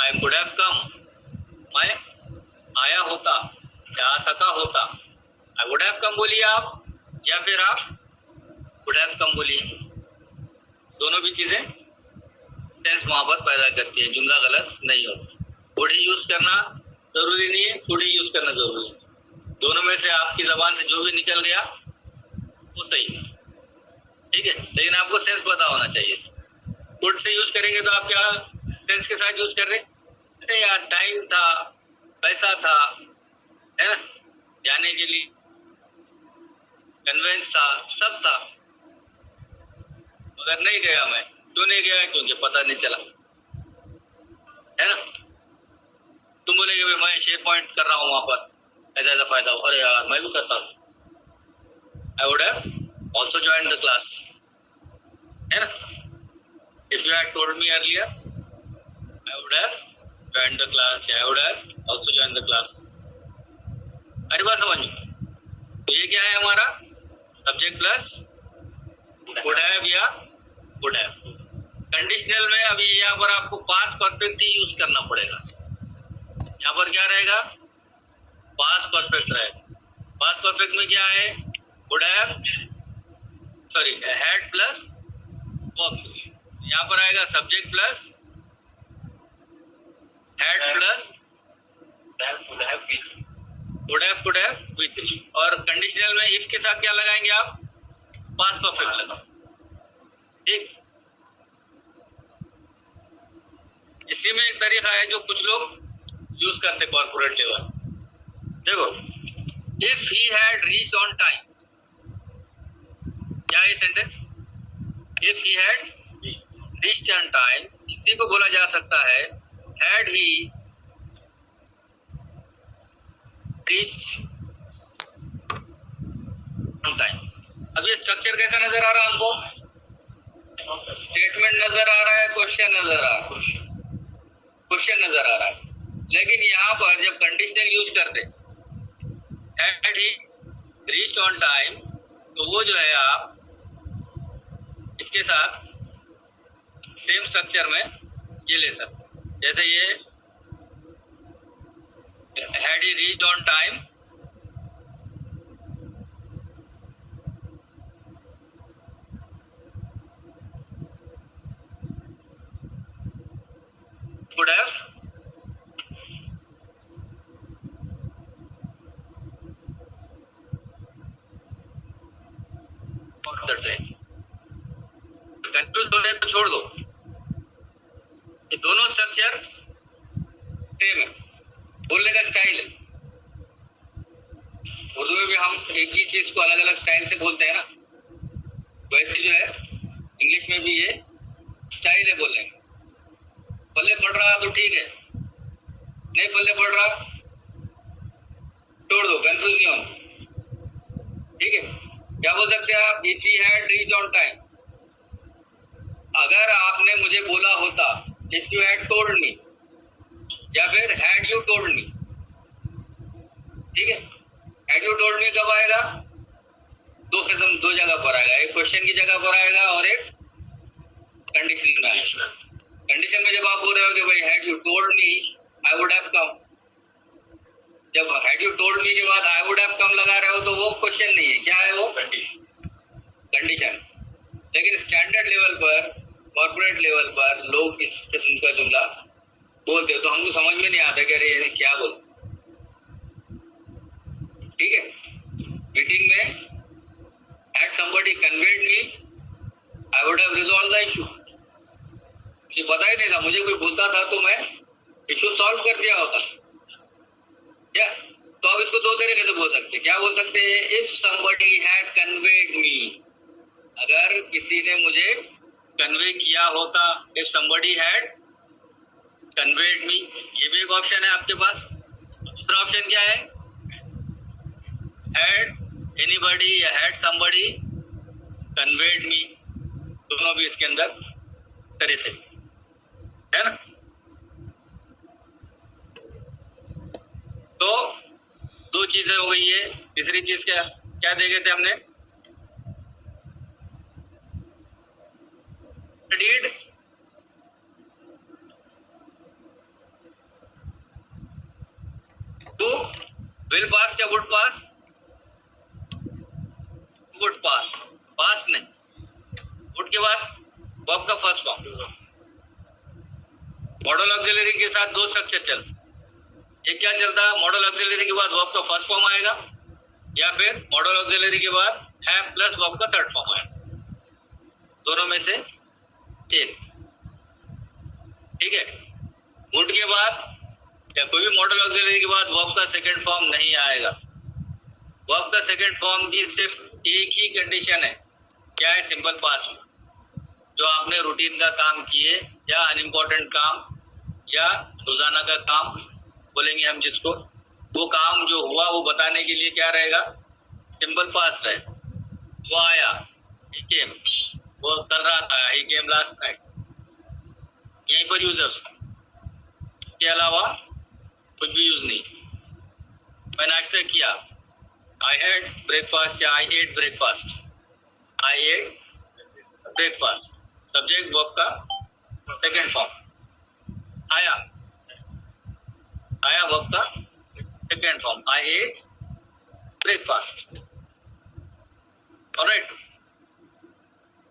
I could have come, मैं आया होता या आ सका होता। आई वुड हैव कम बोलिए आप, या फिर आप वुड हैव कम बोलिए। दोनों भी चीजें सेंस वहां पर पैदा करती है, जुमला गलत नहीं होता। वुड ही यूज करना जरूरी नहीं है, कुड ही यूज करना जरूरी है। दोनों में से आपकी जबान से जो भी निकल गया वो सही है, ठीक है। लेकिन आपको सेंस पता होना चाहिए। कुड से यूज करेंगे तो आप क्या सेंस के साथ यूज कर रहे, अरे यार टाइम था, पैसा था, है ना, जाने के लिए कन्वेंस था, सब था, मगर नहीं गया मैं। क्यों नहीं गया? क्योंकि पता नहीं चला, है ना। तुम बोलेगे भाई मैं शेयर पॉइंट कर रहा हूँ वहां पर, ऐसा ऐसा फायदा हो, अरे यार मैं भी करता हूँ। I would have also join the class, है ना। If you had told me earlier I would have join the class, I would have also join the class. अरे बात समझ में। तो ये क्या है हमारा सब्जेक्ट प्लस वुड हैव या वुड हैव। कंडीशनल में अभी यहाँ पर आपको पास्ट परफेक्ट ही यूज करना पड़ेगा। यहाँ पर क्या रहेगा? पास्ट परफेक्ट रहेगा। पास्ट परफेक्ट में क्या है? Would have, sorry, had plus verb. यहाँ पर आएगा subject plus had plus would have could have with. और कंडीशनल में इफ के साथ क्या लगाएंगे आप? पास्ट परफेक्ट लगाओ, ठीक। इसी में एक तरीका है जो कुछ लोग यूज करते कॉर्पोरेट लेवल। देखो, if he had reached on time, क्या है sentence? If he had reached on time, इसी को बोला जा सकता है had he reached on time. अब ये स्ट्रक्चर कैसा नजर आ रहा है हमको? स्टेटमेंट नजर आ रहा है, क्वेश्चन नजर आ रहा है, क्वेश्चन नजर आ रहा है। लेकिन यहाँ पर जब कंडीशनल यूज करते had he reached on time, तो वो जो है आप इसके साथ सेम स्ट्रक्चर में ये ले सकते। जैसे ये had he reached on time, could have the train. Confuse हो रहे तो छोड़ दो, ये दोनों स्ट्रक्चर सेम है, बोलने का स्टाइल है। उर्दू में भी हम एक ही चीज को अलग अलग स्टाइल से बोलते हैं ना, वैसे जो है इंग्लिश में भी ये स्टाइल है बोलने का। पल्ले पड़ रहा तो ठीक है, नहीं पल्ले पड़ रहा छोड़ दो, कंफ्यूज नहीं होना, ठीक है। क्या बोल सकते हैं आप? If he had reached on time, अगर आपने मुझे बोला होता, if you had told me, या फिर हैड यू टोल्ड मी, ठीक है। हैड यू टोल्ड मी कब आएगा? दो किस्म, दो जगह पर आएगा, एक क्वेश्चन की जगह पर आएगा और एक कंडीशन में आएगा। कंडीशन में जब आप बोल रहे हो कि भाई had you told me I would have come, जब हैड यू टोल्ड मी के बाद आई वुड हैव कम लगा रहे हो तो वो क्वेश्चन नहीं है, क्या है वो? कंडीशन। लेकिन स्टैंडर्ड लेवल पर, कॉर्पोरेट लेवल पर लोग इस किस्म का जुमला बोलते तो हमको समझ में नहीं आता कि अरे क्या बोल, ठीक है। मीटिंग में had somebody conveyed me I would have resolved the issue। मुझे पता ही नहीं था, मुझे कोई बोलता था तो मैं इशू सॉल्व कर दिया होता, क्या? तो अब इसको दो तरीके से बोल सकते हैं। क्या बोल सकते हैं? If somebody had conveyed me, अगर किसी ने मुझे कन्वे किया होता, if somebody had conveyed me, ये भी एक ऑप्शन है आपके पास। दूसरा ऑप्शन क्या है? had anybody या had somebody conveyed me, दोनों भी इसके अंदर तरीके है ना। तो दो चीजें हो गई है। तीसरी चीज क्या क्या देखे थे हमने? डिड टू विल पास क्या वुड पास? वुड पास, पास नहीं, वुड के बाद वर्ब का फर्स्ट फॉर्म। मॉडल ऑक्सिलरी के साथ दो स्ट्रक्चर चलते, एक क्या चलता है, मॉडल ऑक्सिलरी के बाद वर्ब का फर्स्ट फॉर्म आएगा, या फिर मॉडल ऑक्सिलरी के बाद हैव प्लस वर्ब का थर्ड फॉर्म आएगा, दोनों में से एक। ठीक है, वुड के बाद या कोई भी मॉडल ऑक्सिलरी के बाद वर्ब का सेकंड फॉर्म नहीं आएगा। वर्ब का सेकंड फॉर्म की सिर्फ एक ही कंडीशन है, क्या है, सिंपल पास में, जो आपने रूटीन का काम किए या अनइम्पोर्टेंट काम या रोजाना का काम बोलेंगे हम जिसको, वो काम जो हुआ वो बताने के लिए क्या रहेगा, सिंपल पास रहेगा। वो आया, ही केम, वो कल रात आया, ही केम लास्ट नाइट, यहीं पर यूज है उसका, इसके अलावा कुछ भी यूज नहीं। मैं नाश्ता किया, आई हैड ब्रेकफास्ट या आई एट ब्रेकफास्ट, आई एट ब्रेकफास्ट, सब्जेक्ट वर्ब का सेकंड फॉर्म। आया, आया वर्ब का सेकंड फॉर्म, आई एट ब्रेकफास्ट। ऑलराइट,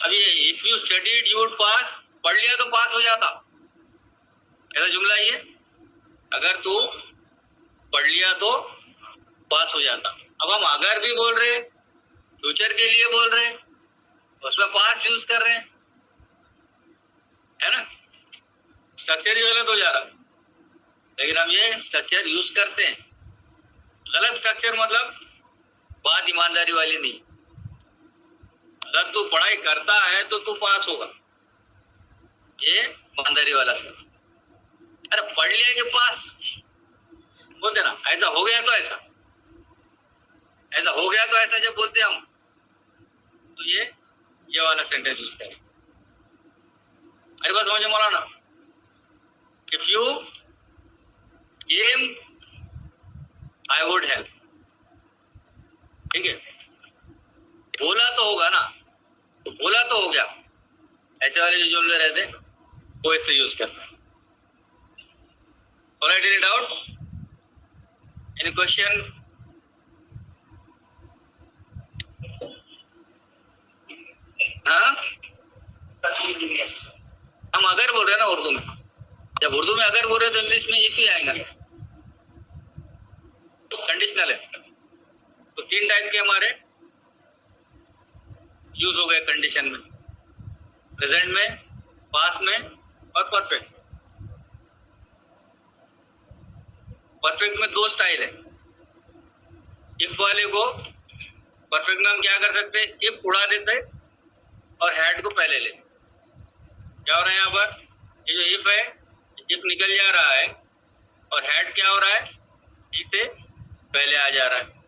अब ये if you studied you would पास, पढ़ लिया तो पास हो जाता, ऐसा जुमला ये, अगर तू पढ़ लिया तो पास हो जाता। अब हम अगर भी बोल रहे, फ्यूचर के लिए बोल रहे, उसमें पास यूज कर रहे हैं, है ना, स्ट्रक्चर ही गलत हो जा रहा, लेकिन हम ये स्ट्रक्चर यूज करते हैं। गलत स्ट्रक्चर मतलब बात ईमानदारी वाली नहीं। अगर तू पढ़ाई करता है तो तू पास होगा, ये ईमानदारी वाला सर। अरे पढ़ लिया कि पास बोलते ना, ऐसा हो गया तो ऐसा, ऐसा हो गया तो ऐसा जब बोलते हम, तो ये वाला सेंटेंस यूज करें। मेरी बात समझ में आ ना, if you came I would help, ठीक है, बोला तो होगा ना, तो बोला तो हो गया, ऐसे वाले जो जुमले रहते वो इससे यूज करते हैं। Alright, any doubt, any question? हाँ, हम अगर बोल रहे हैं ना उर्दू में, जब उर्दू में अगर बोल रहे तो इंग्लिश में इफ ही आएगा, तो कंडीशनल है। तो तीन टाइप के हमारे यूज हो गए कंडीशन में, प्रेजेंट में, पास्ट में और परफेक्ट। परफेक्ट में दो स्टाइल है। इफ वाले को परफेक्ट में हम क्या कर सकते हैं, इफ उड़ा देते और हैड को पहले ले, क्या हो रहा है यहाँ पर, ये जो इफ है, इफ निकल जा रहा है और हैड क्या हो रहा है, इसे पहले आ जा रहा है।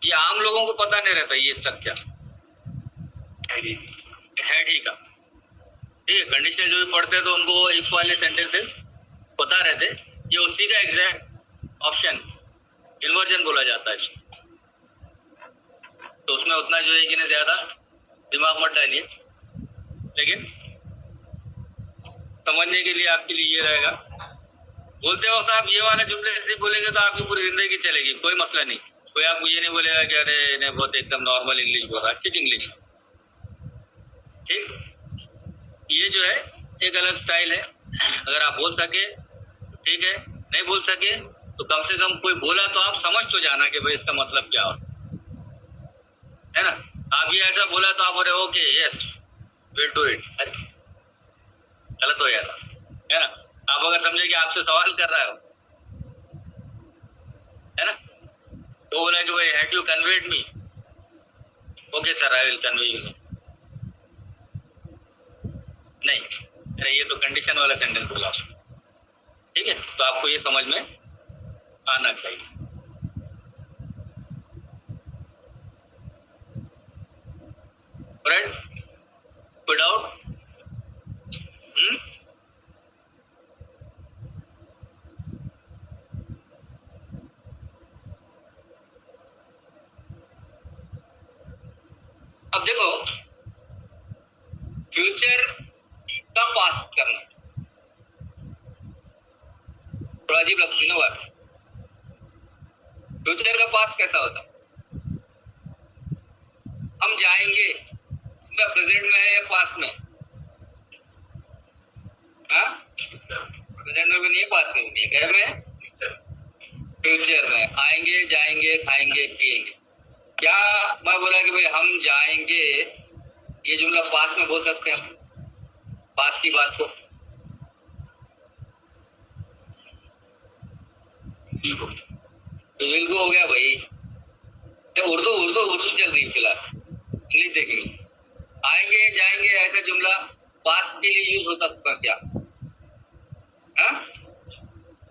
ये आम लोगों को पता नहीं रहता ये स्ट्रक्चर हैड ही का, ठीक है। कंडीशन जो भी पढ़ते तो उनको इफ वाले सेंटेंसेस पता रहते, ये उसी का एग्जैक्ट ऑप्शन इन्वर्जन बोला जाता है इसको। तो उसमें उतना जो है कि ज्यादा दिमाग मत डालिए, लेकिन समझने के लिए आपके लिए ये रहेगा, बोलते वक्त आप ये वाला जुमले से बोलेंगे तो आपकी पूरी जिंदगी चलेगी, कोई मसला नहीं। कोई आपको ये नहीं बोलेगा कि अरे इन्हें बहुत एकदम नॉर्मल इंग्लिश बोल रहा, अच्छी इंग्लिश, ठीक। ये जो है एक अलग स्टाइल है, अगर आप बोल सके ठीक है, नहीं बोल सके तो कम से कम कोई बोला तो आप समझ तो जाना कि भाई इसका मतलब क्या हो, है ना। आप ये ऐसा बोला तो आप बोले okay yes will do it, गलत हो जाता, है ना। आप अगर समझे कि आपसे सवाल कर रहा है ना, तो बोला कि भाई had you conveyed me, okay sir I will convey you, नहीं अरे ये तो कंडीशन वाला सेंटेंस बोला, ठीक है। तो आपको ये समझ में आना चाहिए। राइट, कोई डाउट? अब देखो, फ्यूचर का पास्ट करना। थोड़ा अजीब लगती है ना बात। फ्यूचर का पास्ट कैसा होता? हम जाएंगे, प्रेजेंट में है या पास्ट में? हाँ, प्रेजेंट में भी नहीं है, पास्ट में भी नहीं है, क्या में? फ्यूचर में। आएंगे, जाएंगे, खाएंगे, पिएंगे। क्या मैं बोला कि भाई हम जाएंगे, ये जुमला पास्ट में बोल सकते हैं? पास्ट की बात को विल को हो गया भाई। उर्दू उर्दू उर्दू चल रही फिलहाल, इंग्लिश देखेंगे। आएंगे, जाएंगे ऐसा जुमला पास्ट के लिए यूज हो सकता क्या? हाँ,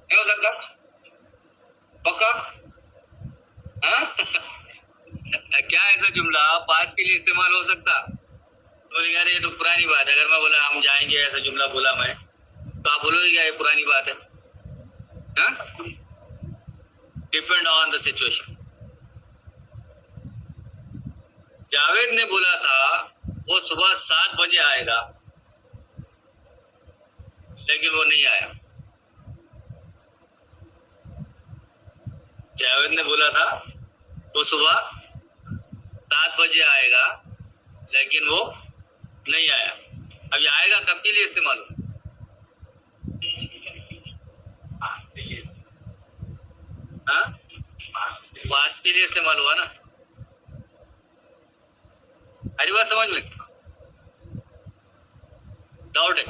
नहीं हो सकता? पक्का? हाँ? क्या ऐसा जुमला पास्ट के लिए इस्तेमाल हो सकता? तो यार ये तो पुरानी बात है। अगर मैं बोला हम जाएंगे ऐसा जुमला बोला मैं, तो आप बोलोगे क्या ये पुरानी बात है? Depend on the situation. Javed ने बोला था वो सुबह 7 बजे आएगा, लेकिन वो नहीं आया। जावेद ने बोला था वो सुबह 7 बजे आएगा, लेकिन वो नहीं आया। अब ये आएगा कब के लिए इस्तेमाल हो? हाँ, पास्ट के लिए इस्तेमाल हुआ ना। हरी बात समझ में? डाउट है?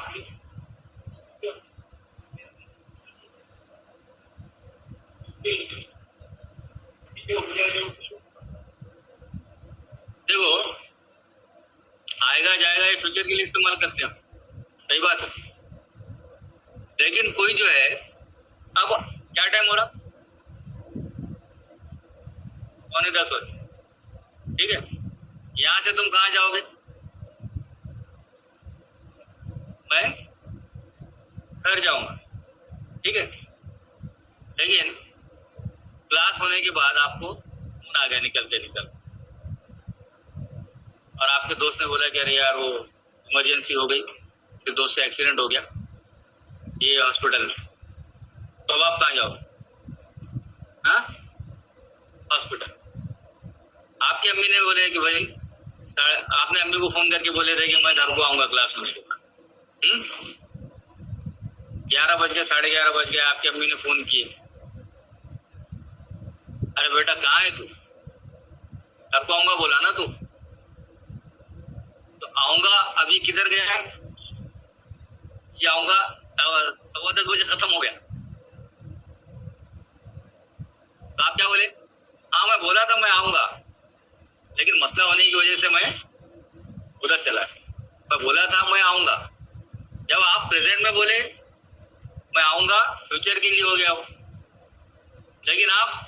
देखो, आएगा जाएगा ये फ्यूचर के लिए इस्तेमाल करते हैं, सही बात है। लेकिन कोई जो है, अब क्या टाइम हो रहा? 9:45 बजे, ठीक है। यहां से तुम कहाँ जाओगे? मैं घर जाऊंगा, ठीक है। लेकिन क्लास होने के बाद आपको फोन आ गया निकलते निकलते, और आपके दोस्त ने बोला कि अरे यार वो इमरजेंसी हो गई, फिर दोस्त से एक्सीडेंट हो गया ये हॉस्पिटल में। तो अब आप कहाँ जाओगे? हाँ, हॉस्पिटल। आपकी अम्मी ने बोले कि भाई, आपने अम्मी को फोन करके बोले थे कि मैं घर को आऊंगा क्लास होने के बाद। 11 बज गए, 11:30 बज गए, आपकी अम्मी ने फोन किए, अरे बेटा कहाँ है तू? घर को आऊंगा बोला ना तू। तो आऊंगा अभी किधर गया? ये आऊंगा 10:15 बजे खत्म हो गया। तो आप क्या बोले? हाँ मैं बोला था मैं आऊंगा, लेकिन मसला होने की वजह से मैं उधर चला। मैं बोला था मैं आऊंगा। जब आप प्रेजेंट में बोले मैं आऊंगा, फ्यूचर के लिए हो गया वो। लेकिन आप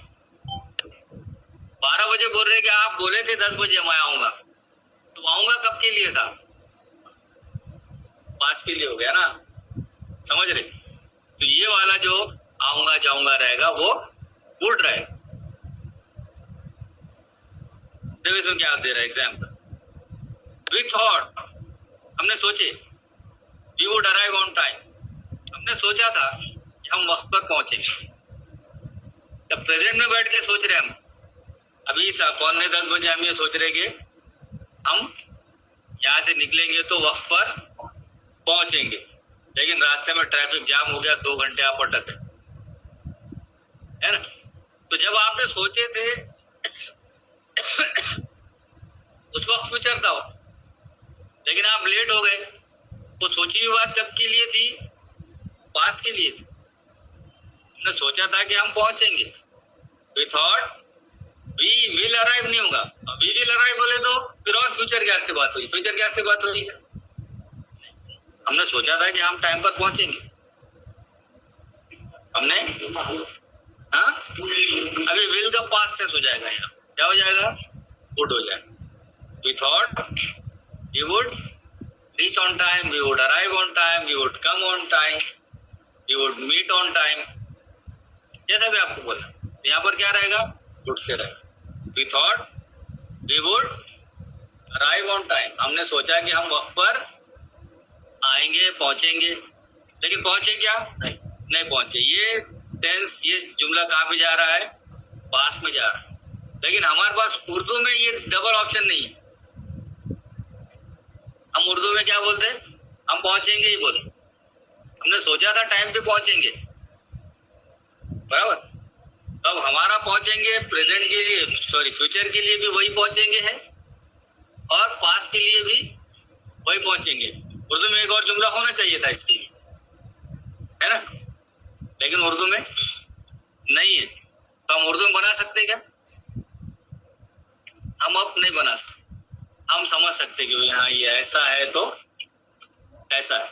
12 बजे बोल रहे कि आप बोले थे 10 बजे मैं आऊंगा, तो आऊंगा कब के लिए था? पास के लिए हो गया ना, समझ रहे? तो ये वाला जो आऊंगा जाऊंगा रहेगा वो वुड रहेगा। देखो इसमें क्या दे रहा है एग्जाम्पल। वी थॉट, हमने सोचे, we would arrive on time, हमने सोचा था कि हम वक्त पर पहुंचेंगे। जब प्रेजेंट में बैठ के सोच रहे हम, अभी 9:45 बजे हम ये सोच रहे कि हम यहाँ से निकलेंगे तो वक्त पर पहुंचेंगे, लेकिन रास्ते में ट्रैफिक जाम हो गया, 2 घंटे आप अटक गए, है ना। तो जब आपने सोचे थे उस वक्त फ्यूचर था, लेकिन आप लेट हो गए। वो सोची हुई बात कब के लिए थी? पास के लिए थी। हमने सोचा था कि हम पहुंचेंगे, we thought we will arrive नहीं होगा। वी विल अराइव बोले तो फिर और फ्यूचर क्या से बात हुई? फ्यूचर क्या से बात हो रही है? हमने सोचा था कि हम टाइम पर पहुंचेंगे, हमने, हाँ, अभी विल का पास्ट टेंस हो जाएगा, यहाँ क्या हो जाएगा? वुड हो जाएगा। We thought we would reach on time, we would arrive on time, we would come on time, we would meet on time, जैसा भी आपको बोला। यहाँ पर क्या रहेगा? वुड से रहेगा। We thought we would arrive on time, हमने सोचा कि हम वक्त पर आएंगे, पहुंचेंगे, लेकिन पहुंचे क्या? नहीं पहुंचे। ये टेंस, ये जुमला कहाँ पे जा रहा है? पास में जा रहा है। लेकिन हमारे पास उर्दू में ये डबल ऑप्शन नहीं है। हम उर्दू में क्या बोलते हैं? हम पहुंचेंगे ही बोले। हमने सोचा था टाइम पे पहुंचेंगे, बराबर। अब हमारा पहुंचेंगे प्रेजेंट के लिए, सॉरी फ्यूचर के लिए भी वही पहुंचेंगे है, और पास्ट के लिए भी वही पहुंचेंगे। उर्दू में एक और जुमला होना चाहिए था इसके लिए, है ना, लेकिन उर्दू में नहीं है। तो हम उर्दू में बना सकते क्या? हम अब नहीं बना सकते। हम समझ सकते कि हाँ ये ऐसा है तो ऐसा है।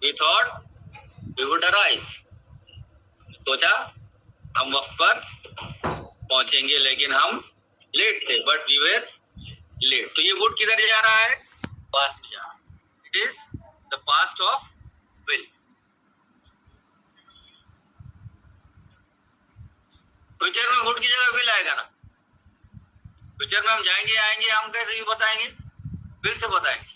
We thought we would arrive. सोचा हम वक्त पर पहुंचेंगे, लेकिन हम लेट थे, बट वी वर लेट। तो ये वुड किधर जा रहा है? पास्ट में जा रहा है। It is the past of will. Future में वुड की जगह विल आएगा ना। फ्यूचर में हम जाएंगे आएंगे, हम कैसे भी बताएंगे? विल से बताएंगे।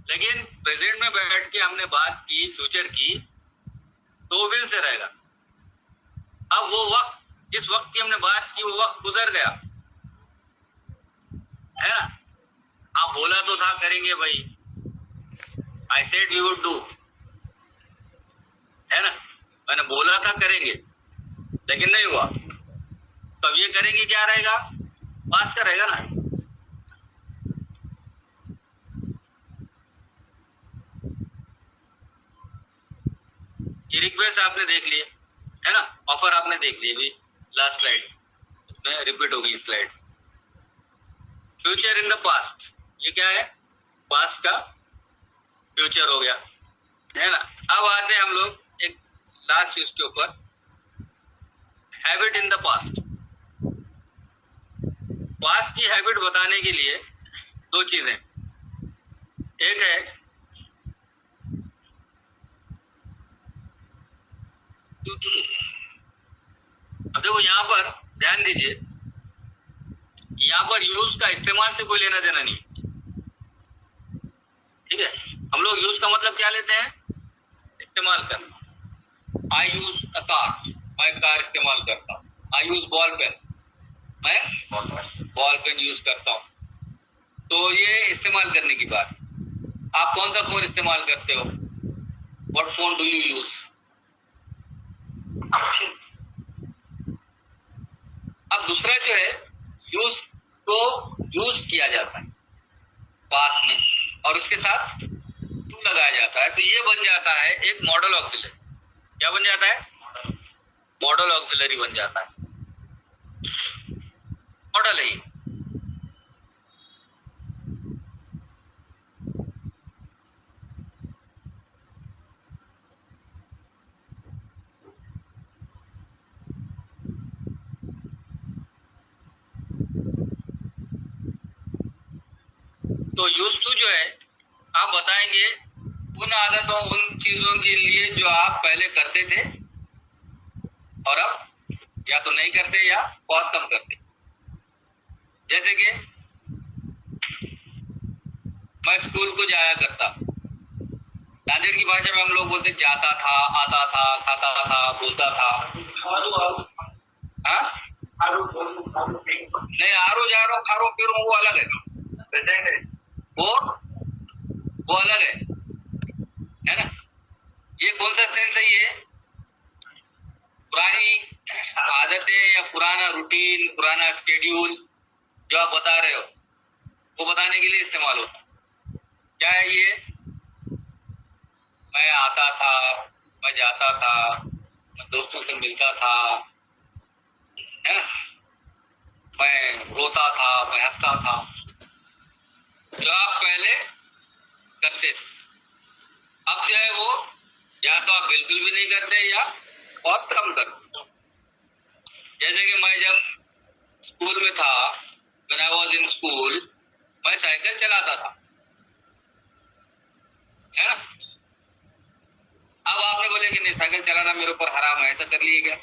लेकिन प्रेजेंट में बैठ के हमने बात की फ्यूचर की, तो विल से रहेगा। अब वो वक्त, जिस वक्त की हमने बात की, वो वक्त गुजर गया, है ना। आप बोला तो था करेंगे भाई, I said we would do, है ना। मैंने बोला था करेंगे, लेकिन नहीं हुआ। तब ये करेंगे क्या रहेगा? पास का रहेगा ना। ये रिक्वेस्ट आपने देख लिए, है ना, ऑफर आपने देख लिए अभी लास्ट स्लाइड, इसमें रिपीट होगी slide. Future in the past, ये क्या है? पास्ट का फ्यूचर हो गया, है ना। अब आते हैं हम लोग एक लास्ट चीज के ऊपर, habit in the past. Past की हैबिट बताने के लिए दो चीजें, एक है अब देखो यहाँ पर ध्यान दीजिए, यहाँ पर यूज का इस्तेमाल से कोई लेना देना नहीं, ठीक है। हम लोग यूज का मतलब क्या लेते हैं? इस्तेमाल करना। आई यूज अ कार, मैं कार इस्तेमाल करता हूँ। आई यूज बॉल पेन, मैं बॉल पेन यूज करता हूँ। तो ये इस्तेमाल करने की बात। आप कौन सा फोन इस्तेमाल करते हो? What phone do you use? अब दूसरा जो है, यूज को यूज किया जाता है पास में, और उसके साथ टू लगाया जाता है, तो ये बन जाता है एक मॉडल ऑक्सिलरी। क्या बन जाता है? मॉडल ऑक्सिलरी बन जाता है। मॉडल है ये। तो यूज टू जो है, आप बताएंगे उन आदतों, उन चीजों के लिए जो आप पहले करते थे और अब या तो नहीं करते या बहुत कम करते। जैसे कि मैं स्कूल को जाया करता, नांदेड़ की भाषा में हम लोग बोलते जाता था, आता था, खाता था, बोलता था। हाँ? नहीं, आरो जा रो खारो फिर वो अलग है, वो अलग है ना। ये कौन सा सेंस है? ये पुरानी आदतें या पुराना रूटीन, पुराना स्केड्यूल जो आप बता रहे हो, वो बताने के लिए इस्तेमाल होता है। क्या है ये? मैं आता था, मैं जाता था, मैं दोस्तों से मिलता था, है ना, मैं रोता था, मैं हंसता था, जो आप पहले करते थे। अब जो है वो या तो आप बिल्कुल भी नहीं करते या बहुत कम करते। जैसे कि मैं जब स्कूल में था, when I was in school, मैं साइकिल चलाता था, है ना। अब आपने बोले कि नहीं साइकिल चलाना मेरे ऊपर हराम है, ऐसा कर लिए क्या?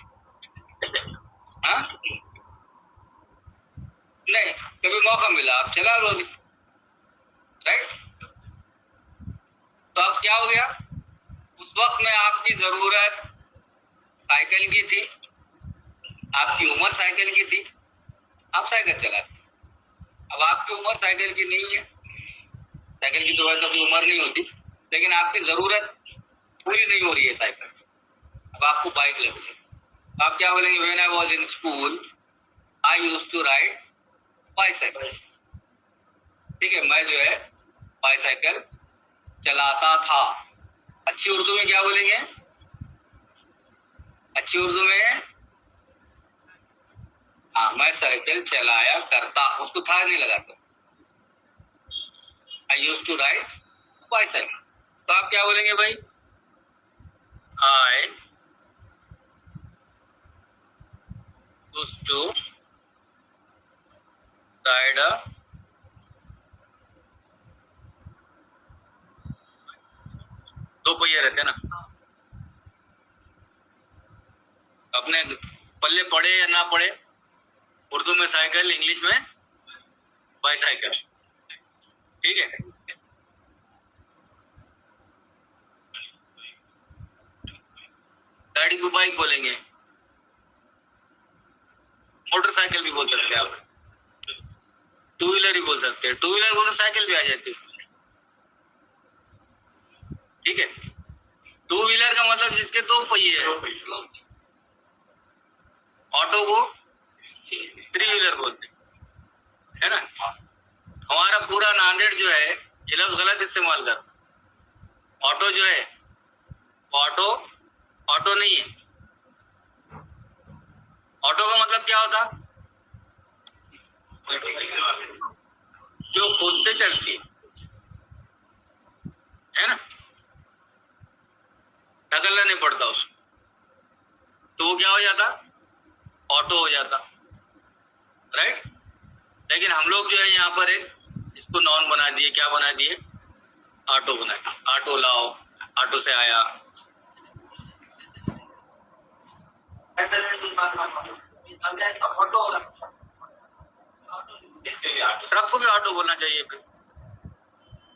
हाँ? नहीं, कभी मौका मिला आप चला लोगे, राइट। तो अब क्या हो गया, उस वक्त में आपकी जरूरत साइकिल की थी, आपकी उम्र साइकिल की थी, आप साइकिल चलाते। अब आपकी उम्र साइकिल की नहीं है, साइकिल की तो वैसे कोई उम्र नहीं होती, लेकिन आपकी जरूरत पूरी नहीं हो रही है साइकिल। अब आपको बाइक लेनी है, आप क्या बोलेंगे, when I was in school I used to ride bicycle. ठीक है, मैं जो है बाइसाइकिल चलाता था। अच्छी उर्दू में क्या बोलेंगे, अच्छी उर्दू में हाँ, मैं साइकिल चलाया करता, उसको था नहीं लगाता, I used to ride bicycle. तो आप क्या बोलेंगे भाई, I used to ride a, दो पहिए रहते ना, अपने पल्ले पड़े या ना पड़े, उर्दू में साइकिल, इंग्लिश में बाइसाइकिल। ठीक है, गाड़ी को बाइक बोलेंगे, मोटरसाइकिल भी बोल सकते हैं आप, टू व्हीलर ही बोल सकते हैं, टू व्हीलर बोलते साइकिल भी आ जाती है। ठीक है, टू व्हीलर का मतलब जिसके दो पहिए है, ऑटो को थ्री व्हीलर बोलते है ना। हमारा पूरा नांदेड़ जो है ये लफ्ज गलत इस्तेमाल कर, ऑटो जो है, ऑटो ऑटो नहीं है। ऑटो का मतलब क्या होता, जो खुद से चलती है ना, ढकलना नहीं पड़ता उसको, तो वो क्या हो जाता, ऑटो हो जाता, राइट। लेकिन हम लोग जो है यहाँ पर एक इसको नॉन बना दिए, क्या बना दिए, ऑटो बना दिए, ऑटो लाओ, ऑटो से आया। ट्रक को भी ऑटो बोलना चाहिए।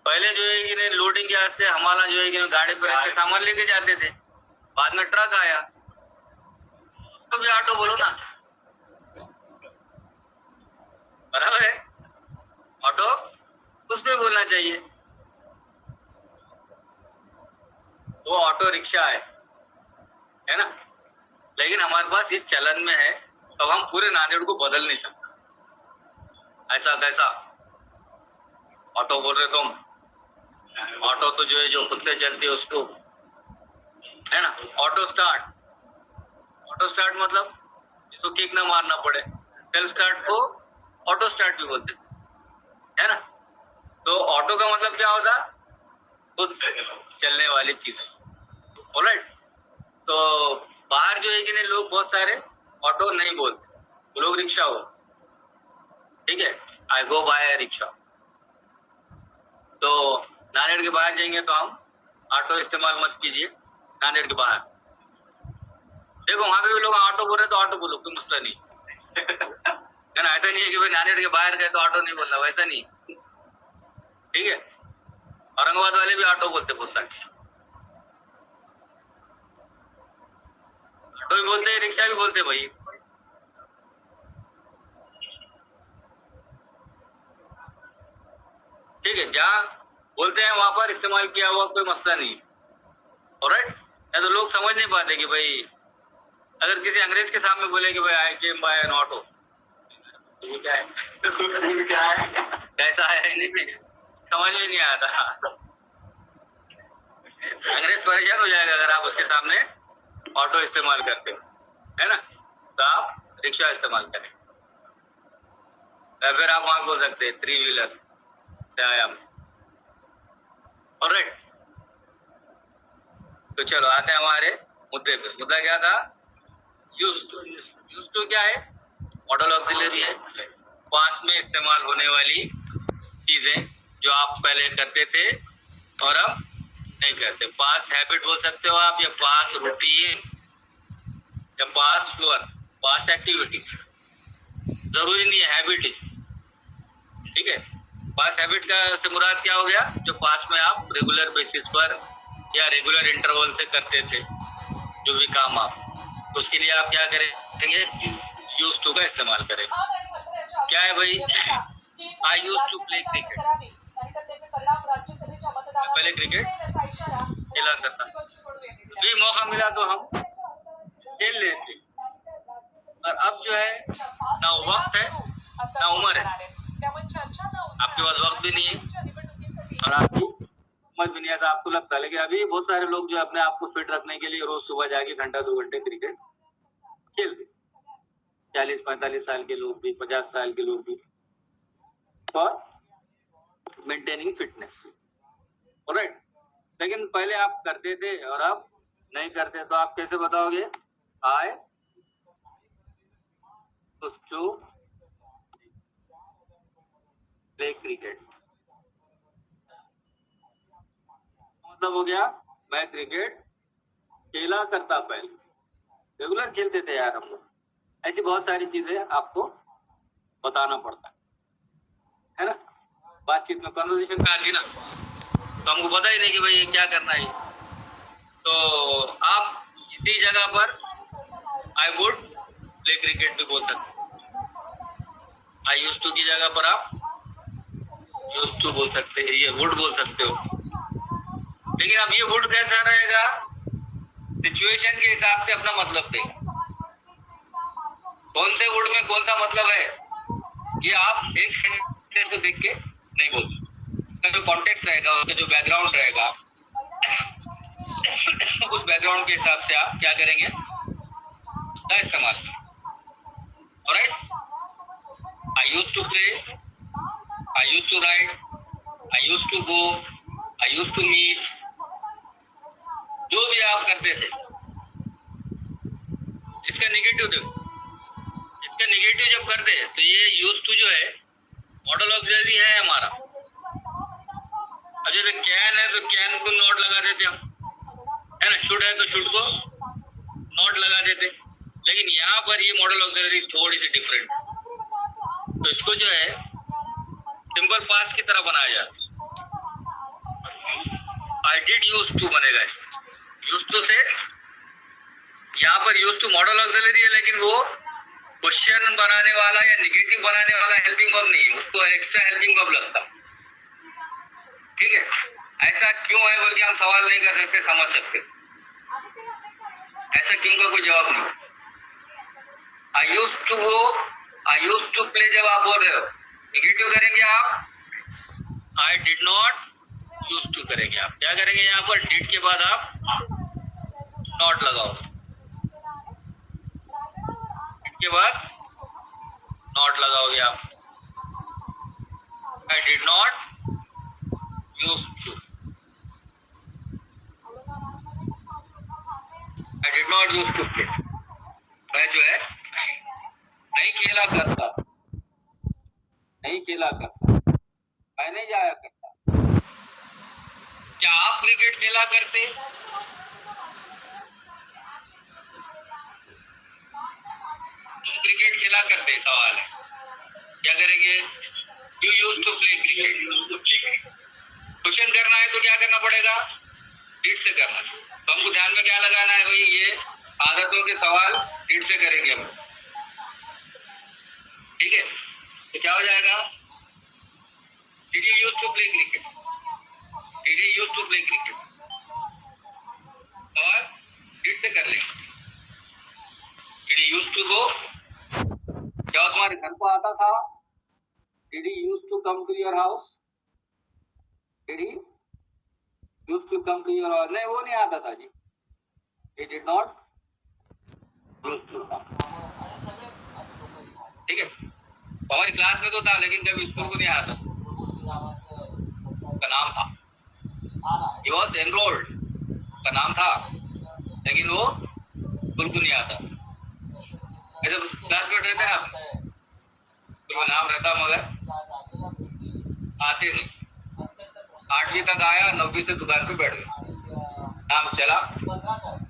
पहले जो है कि लोडिंग के वास्ते हमारा जो है कि गाड़ी पर रख के सामान लेके जाते थे, बाद में ट्रक आया, उसको भी ऑटो बोलो ना, बराबर है, ऑटो उसमें बोलना चाहिए। वो ऑटो रिक्शा है ना। लेकिन हमारे पास ये चलन में है, अब हम पूरे नांदेड़ को बदल नहीं सकते। ऐसा कैसा ऑटो बोल रहे तुम, ऑटो तो जो है जो खुद से चलती है उसको, है ना। ऑटो स्टार्ट, ऑटो स्टार्ट मतलब जिसको किक ना मारना पड़े, सेल्फ स्टार्ट को ऑटो स्टार्ट भी बोलते है ना। तो ऑटो का मतलब क्या होता, खुद चलने वाली चीज है, ऑलराइट। तो बाहर जो है कि नहीं लोग बहुत सारे ऑटो नहीं बोलते, वो लोग रिक्शा हो, ठीक है, आई गो बाय रिक्शा। तो नांदेड़ के बाहर जाएंगे तो हम ऑटो इस्तेमाल मत कीजिए, नांदेड़ के बाहर देखो वहां पे भी लोग ऑटो बोल रहे तो ऑटो बोलो, कोई मसला नहीं है ना। ऐसा नहीं है कि भाई नांदेड़ के बाहर गए तो ऑटो नहीं बोलना, वैसा नहीं, ठीक है। औरंगाबाद वाले भी ऑटो बोलते बहुत सारे, ऑटो भी बोलते हैं, रिक्शा भी बोलते हैं भाई। ठीक है, जहाँ बोलते हैं वहां पर इस्तेमाल किया हुआ कोई मसला नहीं, ऑलराइट। या तो लोग समझ नहीं पाते कि भाई अगर किसी अंग्रेज के सामने बोले कि भाई आई केम बाय एन ऑटो, तो वो क्या है कैसा है, नहीं समझ में नहीं आता। अंग्रेज परेशान हो जाएगा अगर आप उसके सामने ऑटो इस्तेमाल करते हो, है ना। तो आप रिक्शा इस्तेमाल करें, या फिर आप वहां बोल सकते हैं थ्री व्हीलर से आया मैं, ऑलराइट। तो चलो आते हैं हमारे मुद्दे पे। मुद्दा क्या था, यूज्ड टू। यूज्ड टू क्या है, मॉडल ऑक्सिलरी है, पास्ट में इस्तेमाल होने वाली चीजें जो आप पहले करते थे और अब नहीं करते। पास्ट हैबिट बोल सकते हो आप, या पास्ट रूटीन, या पास्ट वर्क, पास्ट एक्टिविटीज, जरूरी नहीं है हैबिट, ठीक है। पास हैबिट का से मुराद क्या हो गया? जो पास में आप रेगुलर बेसिस पर या रेगुलर इंटरवल से करते थे जो भी काम आप, तो उसके लिए आप क्या करेंगे? यूज टू का इस्तेमाल करेंगे। क्या है भाई? आई यूज टू प्ले क्रिकेट। पहले क्रिकेट खेला करता, भी मौका मिला तो हम खेल लेते, और अब जो है ना वक्त है ना उम्र है, आपके पास वक्त भी नहीं है और आपकी उम्र भी नहीं है, ऐसा आपको लगता है। लेकिन अभी बहुत सारे लोग जो अपने आप को फिट रखने के लिए रोज सुबह जाके घंटा 2 घंटे क्रिकेट खेलते, 40-45 साल के लोग भी, 50 साल के लोग भी, फॉर मेंटेनिंग फिटनेस। ऑलराइट, लेकिन पहले आप करते थे और अब नहीं करते, तो आप कैसे बताओगे? I used to play cricket, मतलब हो गया मैं क्रिकेट खेला करता, पहले रेगुलर खेलते थे यार हम लोग। ऐसी बहुत सारी चीजें आपको बताना पड़ता है ना, बातचीत में, कन्वर्सेशन में आती ना, तो हमको पता ही नहीं कि भाई ये क्या करना है। तो आप इसी जगह पर आई वुड प्ले क्रिकेट भी बोल सकते, आई यूज्ड टू की जगह पर आप यूज्ड टू बोल सकते हैं, ये वुड बोल सकते हो। लेकिन अब ये वुड कैसा रहेगा? सिचुएशन के हिसाब से अपना मतलब देगा। कौन से वुड में कौन सा मतलब है, ये आप एक सेंटेंस को देख के नहीं बोल सकते। उसका जो कॉन्टेक्स्ट रहेगा, उसका जो बैकग्राउंड रहेगा, उस बैकग्राउंड के हिसाब से आप क्या करेंगे? उसका इस्तेमाल। Alright, I used to play, I used to ride, I used to go, I used to meet, जो भी आप करते थे, इसका निगेटिव देखो। इसका निगेटिव जब करते हैं तो ये यूज टू जो है मॉडल ऑक्सिलरी है हमारा। अब जैसे कैन है तो कैन को नॉट लगा देते हम, है ना, शुड है तो शुड को नॉट लगा देते। लेकिन यहाँ पर ये मॉडल ऑक्सिलरी थोड़ी सी डिफरेंट, तो इसको जो है सिंपल पास की तरह बनाया जाए। आई डिड यूज टू बनेगा इसका। यूज टू से यहाँ पर यूज टू मॉडल ऑक्सिलरी है, लेकिन वो क्वेश्चन बनाने वाला या निगेटिव बनाने वाला हेल्पिंग वर्ब नहीं है, उसको एक्स्ट्रा हेल्पिंग वर्ब लगता। ठीक है, ऐसा क्यों है बोल के हम सवाल नहीं कर सकते, समझ सकते ऐसा क्यों का कोई जवाब नहीं। I used to go, I used to play, जब आप बोल रहे हो निगेटिव करेंगे आप, I did not use to करेंगे आप। क्या करेंगे? यहाँ पर डिड के बाद आप नॉट लगाओगे, के बाद नॉट लगाओगे आप। I did not use to, I did not use to play, मैं जो है नहीं खेला करता, नहीं खेला करता, मैं नहीं जाया करता। क्या आप क्रिकेट खेला करते? क्रिकेट खेला करते, सवाल है क्या करेंगे? You used to play cricket, used to play cricket. Question करना है तो क्या करना पड़ेगा? डिड से करना। तो हमको ध्यान में क्या लगाना है भाई? ये आदतों के सवाल डिड से करेंगे हम, ठीक है। तो क्या हो जाएगा? Did you used to play cricket, did you used to play cricket, और डिड से कर लेंगे। Did you used to go, क्या तुम्हारे घर को आता था? Did he used to come to your house? Did he used to come to your house? नहीं, वो नहीं आता था जी। He did not used to come. ठीक है, हमारी क्लास में तो था, लेकिन जब स्कूल को नहीं आता, का नाम था, he was enrolled, का नाम था, लेकिन वो स्कूल को नहीं आता। ऐसे क्लास में रहते हैं आप, कोई नाम रहता मगर आते नहीं। 8वीं तक आया, 9वीं से दुकान पे बैठ गया, नाम चला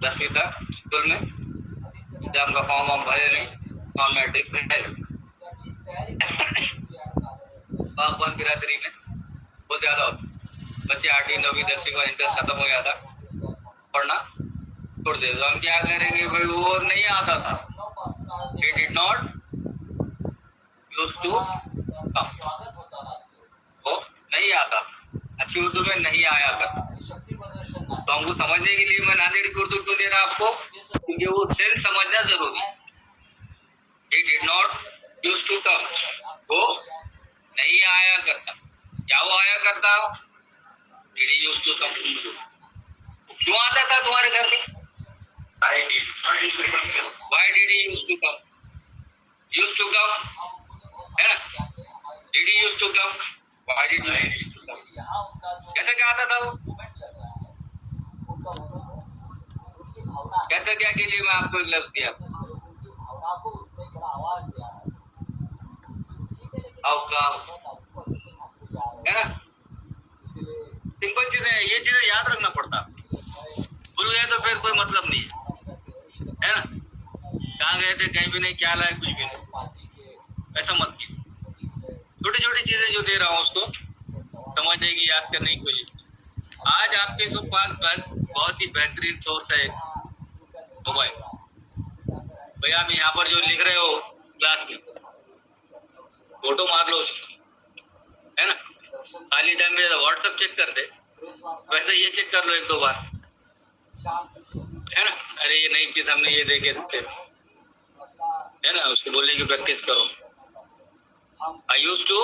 10वीं तक स्कूल में, एग्जाम का फॉर्म हम भरे नहीं, फॉर्म मैट्रिक में है बागबान बिरादरी में बहुत ज्यादा होता। बच्चे 8वीं 9वीं 10वीं का इंटरेस्ट खत्म हो गया था, पढ़ना छोड़ दे, तो हम क्या करेंगे भाई, वो नहीं आता था, he did not used to come, वो नहीं आता, अच्छी उर्दू में नहीं आया करता। तो हमको समझने के लिए मैं नांदेड़ी की उर्दू क्यों दे रहा आपको, क्योंकि वो सेंस समझना जरूरी है। he did not used to come, वो नहीं आया करता। क्या वो आया करता, did he used to come, क्यों आता था तुम्हारे घर पे, why did he used to come, used to come है ना, did he used to come, why did he used to come, कैसे क्या आता था वो, कैसे क्या के लिए मैं आपको एक लफ्ज दिया, हाउ कम, है ना, सिंपल चीजें हैं, ये चीजें याद रखना पड़ता, भूल गए तो फिर कोई मतलब नहीं है ना, कहाँ गए थे कहीं भी नहीं, क्या लाए कुछ भी नहीं, ऐसा मत कीजिए। छोटी छोटी चीजें जो दे रहा हूँ उसको समझने की, याद करने की कोशिश। आज आपके पास बहुत ही बेहतरीन सोर्स है मोबाइल। भैया आप यहाँ पर जो लिख रहे हो क्लास में, फोटो मार लो उसकी, है ना, खाली टाइम में व्हाट्सएप चेक कर दे, वैसे ये चेक कर लो 1-2 बार, है ना, अरे ये नई चीज हमने ये देखे थे, है ना, उसको बोलने की प्रैक्टिस करो। I used to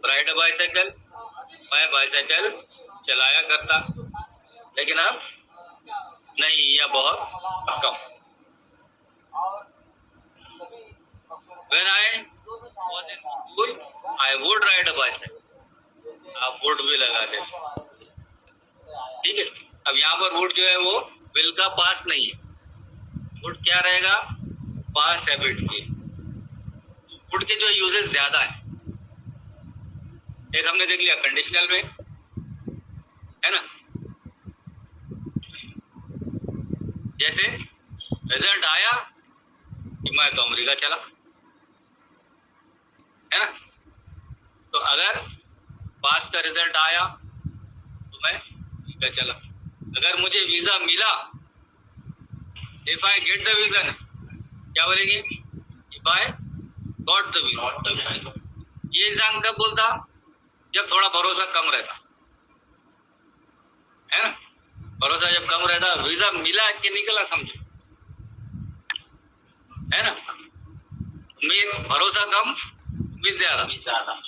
ride a bicycle, मैं बाइसाइकिल चलाया करता, लेकिन अब नहीं या बहुत कम। When I was in school, I would ride a bicycle, आप वुड भी लगा दे, ठीक है। अब यहाँ पर वुड जो है वो विल का पास नहीं है, वुड क्या रहेगा, पास हैबिट की। वुड के जो यूजेस ज्यादा है, एक हमने देख लिया कंडीशनल में, है ना, जैसे रिजल्ट आया कि मैं तो अमेरिका चला, है ना, तो अगर पास का रिजल्ट आया तो मैं अमेरिका चला। अगर मुझे वीजा मिला, if I get the visa, क्या बोलेंगे, if I got the visa. ये इंसान कब बोलता, जब थोड़ा भरोसा कम रहता, है ना, भरोसा जब कम रहता, वीजा मिला कि निकला समझो, है ना, उम्मीद भरोसा कम, उम्मीद ज्यादा।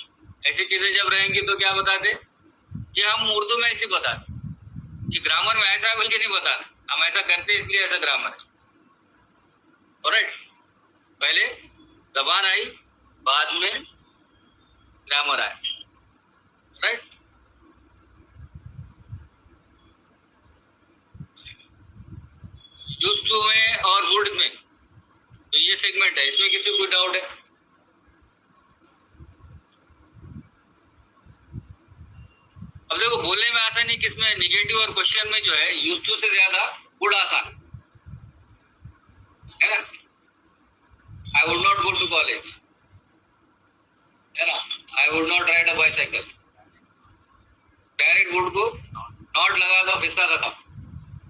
ऐसी चीजें जब रहेंगी तो क्या बताते, कि हम उर्दू में ऐसी बताते कि ग्रामर में ऐसा है बोल के नहीं बताना, हम ऐसा करते इसलिए ऐसा ग्रामर है, ऑलराइट। पहले जबान आई, बाद में ग्रामर आया, राइट। यूज्ड टू में और वुड में तो ये सेगमेंट है, इसमें किसी को कोई डाउट है, अब देखो बोलने में आसानी किसमें, निगेटिव और क्वेश्चन में जो है यूज्ड टू से ज्यादा वुड आसान है ना। I would not go to college, है ना, I would not ride a bicycle, direct would को नॉट लगा दो, फिसा खत्म।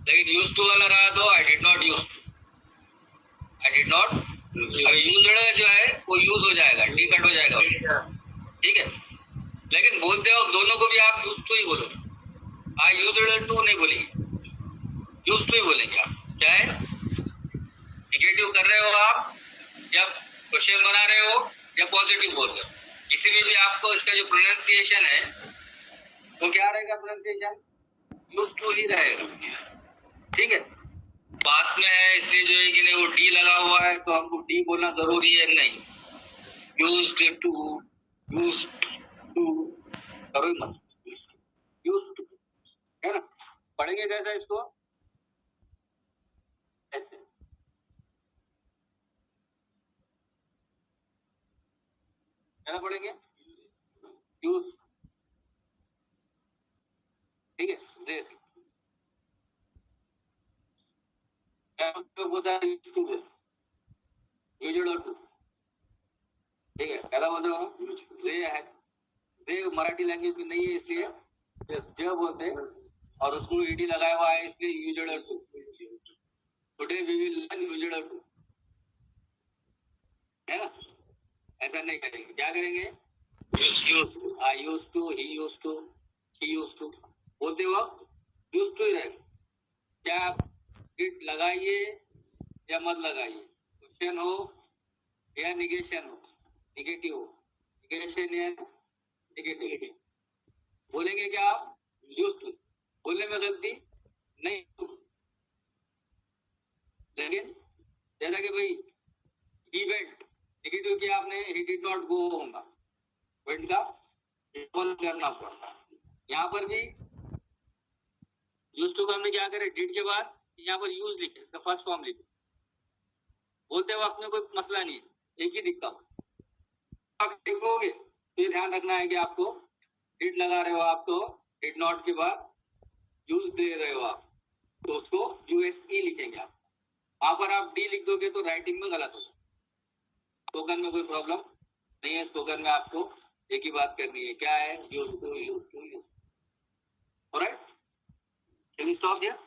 लेकिन यूज्ड टू वाला रहा तो I did not used to, I did not, अभी यूज्ड जो है वो यूज हो जाएगा, टी कट हो जाएगा, ठीक है। लेकिन बोलते हो दोनों को भी आप यूज्ड टू ही बोलो, आई यूज्ड टू नहीं बोलेंगे, यूज्ड टू ही बोलेंगे आप, क्या है, निगेटिव कर रहे हो आप, या क्वेश्चन बना रहे हो, या पॉजिटिव बोल रहे हो, किसी में भी आपको इसका जो प्रोनाउंसिएशन है वो क्या रहेगा, प्रोनाउंसिएशन यूज्ड टू ही रहेगा, ठीक है। पास्ट में है इसलिए जो है कि नहीं वो डी लगा हुआ है तो हमको डी बोलना जरूरी है, नहीं, यूज्ड टू, यूज्ड टू करो ही मत, यूज्ड टू, है ना। पढ़ेंगे कैसा इसको, ऐसे, कैसा पढ़ेंगे, यूज्ड, ठीक है, जैसे बोलता है यूज्ड टू, यूज्ड टू, ठीक है, पहला बोलते हो जे है, दे मराठी लैंग्वेज में नहीं है इसलिए ज बोलते हैं, और उसको ईडी लगाया हुआ है इसलिए used to. Today we will learn used to, है ना? ऐसा नहीं करेंगे, क्या करेंगे? Used to, I used to, he used to, she used to, बोलते वक्त यूज्ड टू ही रहेगा। क्या आप डिड लगाइए या मत लगाइए, क्वेश्चन हो या निगेशन हो, निगेटिव हो, निगेशन या निगेटिव, बोलेंगे क्या आप? Used to. बोलने में गलती नहीं, लेकिन जैसा कि भाई ही वेंट, निगेटिव किया आपने, ही डिड नॉट गो होगा, वेंट का करना पड़ता। यहाँ पर भी यूज टू का हमने क्या करे, डिड के बाद यहाँ पर यूज लिखे, इसका फर्स्ट फॉर्म लिखे, बोलते वक्त में कोई मसला नहीं है, एक ही दिखता। आप लिखोगे तो ये ध्यान रखना है कि आपको डिड लगा रहे हो आप, तो डिड नॉट के बाद यूज दे रहे हो आप, तो उसको यूएसई लिखेंगे आप। वहां पर आप डी लिख दोगे तो राइटिंग में गलत होगा। स्पोकन में कोई प्रॉब्लम नहीं है, स्पोकन में आपको एक ही बात करनी है, क्या है? Use to, use to, use. Alright, can we stop here?